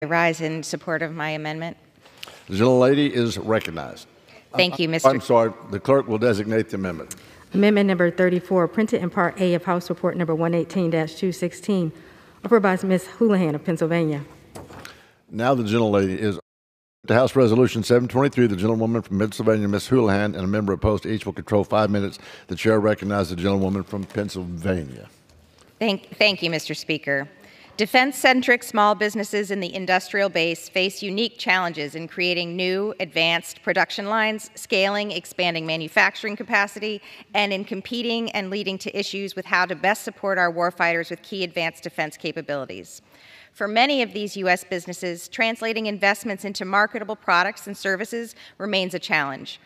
I rise in support of my amendment. The gentlelady is recognized. Thank you, Mr. I'm sorry. The clerk will designate the amendment. Amendment number 34, printed in Part A of House Report number 118-216, offered by Ms. Houlahan of Pennsylvania. Now the gentlelady is to House Resolution 723. The gentlewoman from Pennsylvania, Ms. Houlahan, and a member opposed to each will control 5 minutes. The chair recognizes the gentlewoman from Pennsylvania. Thank you, Mr. Speaker. Defense-centric small businesses in the industrial base face unique challenges in creating new, advanced production lines, scaling, expanding manufacturing capacity, and in competing and leading to issues with how to best support our warfighters with key advanced defense capabilities. For many of these U.S. businesses, translating investments into marketable products and services remains a challenge.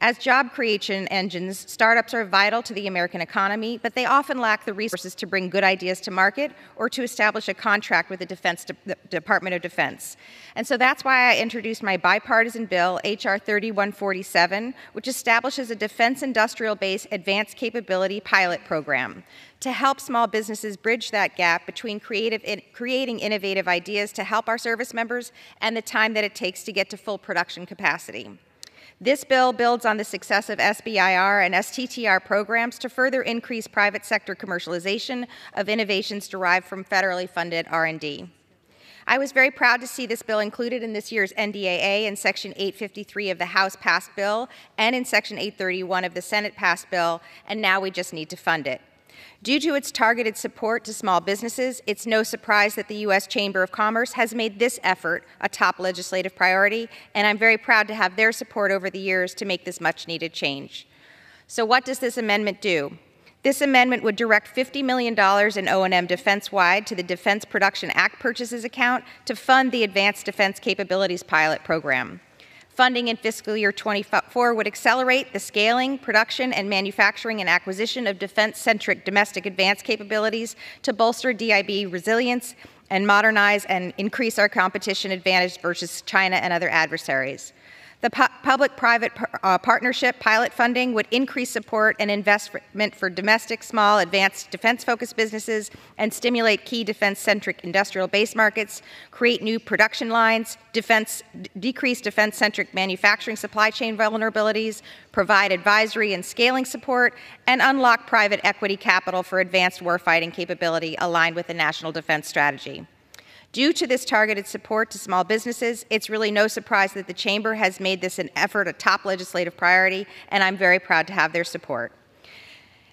As job creation engines, startups are vital to the American economy, but they often lack the resources to bring good ideas to market or to establish a contract with the Department of Defense. And so that's why I introduced my bipartisan bill, H.R. 3147, which establishes a Defense Industrial Base Advanced Capability Pilot Program to help small businesses bridge that gap between creating innovative ideas to help our service members and the time that it takes to get to full production capacity. This bill builds on the success of SBIR and STTR programs to further increase private sector commercialization of innovations derived from federally funded R&D. I was very proud to see this bill included in this year's NDAA in Section 853 of the House-passed bill and in Section 831 of the Senate-passed bill, and now we just need to fund it. Due to its targeted support to small businesses, it's no surprise that the U.S. Chamber of Commerce has made this effort a top legislative priority, and I'm very proud to have their support over the years to make this much-needed change. So what does this amendment do? This amendment would direct $50 million in O&M defense-wide to the Defense Production Act purchases account to fund the Advanced Defense Capabilities Pilot Program. Funding in fiscal year 24 would accelerate the scaling, production, and manufacturing and acquisition of defense-centric domestic advanced capabilities to bolster DIB resilience and modernize and increase our competition advantage versus China and other adversaries. The public-private partnership pilot funding would increase support and investment for domestic, small, advanced defense-focused businesses and stimulate key defense-centric industrial base markets, create new production lines, decrease defense-centric manufacturing supply chain vulnerabilities, provide advisory and scaling support, and unlock private equity capital for advanced warfighting capability aligned with the National Defense Strategy. Due to this targeted support to small businesses, it's really no surprise that the Chamber has made this an effort a top legislative priority, and I'm very proud to have their support.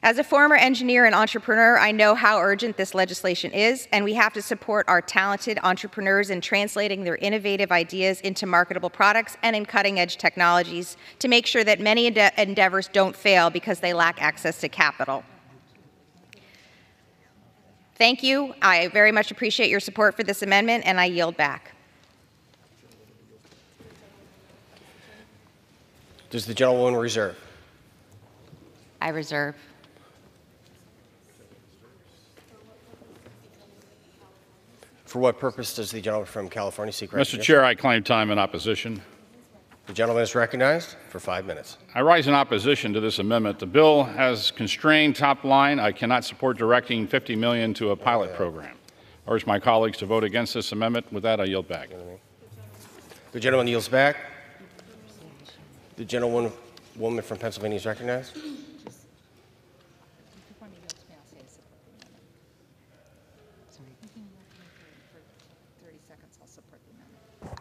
As a former engineer and entrepreneur, I know how urgent this legislation is, and we have to support our talented entrepreneurs in translating their innovative ideas into marketable products and in cutting-edge technologies to make sure that many endeavors don't fail because they lack access to capital. Thank you. I very much appreciate your support for this amendment, and I yield back. Does the gentlewoman reserve? I reserve. For what purpose does the gentleman from California seek recognition? Mr. Chair, I claim time in opposition. The gentleman is recognized for 5 minutes. I rise in opposition to this amendment. The bill has constrained top line. I cannot support directing $50 million to a pilot program. I urge my colleagues to vote against this amendment. With that, I yield back. The gentleman yields back. The gentlewoman from Pennsylvania is recognized.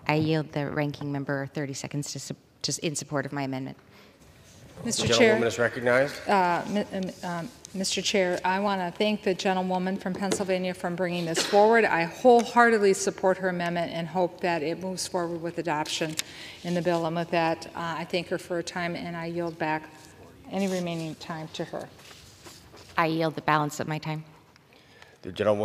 I yield the ranking member 30 seconds in support of my amendment. Mr. Chair, the gentlewoman is recognized. Mr. Chair, I want to thank the gentlewoman from Pennsylvania for bringing this forward. I wholeheartedly support her amendment and hope that it moves forward with adoption in the bill. And with that, I thank her for her time, and I yield back any remaining time to her. I yield the balance of my time. The gentlewoman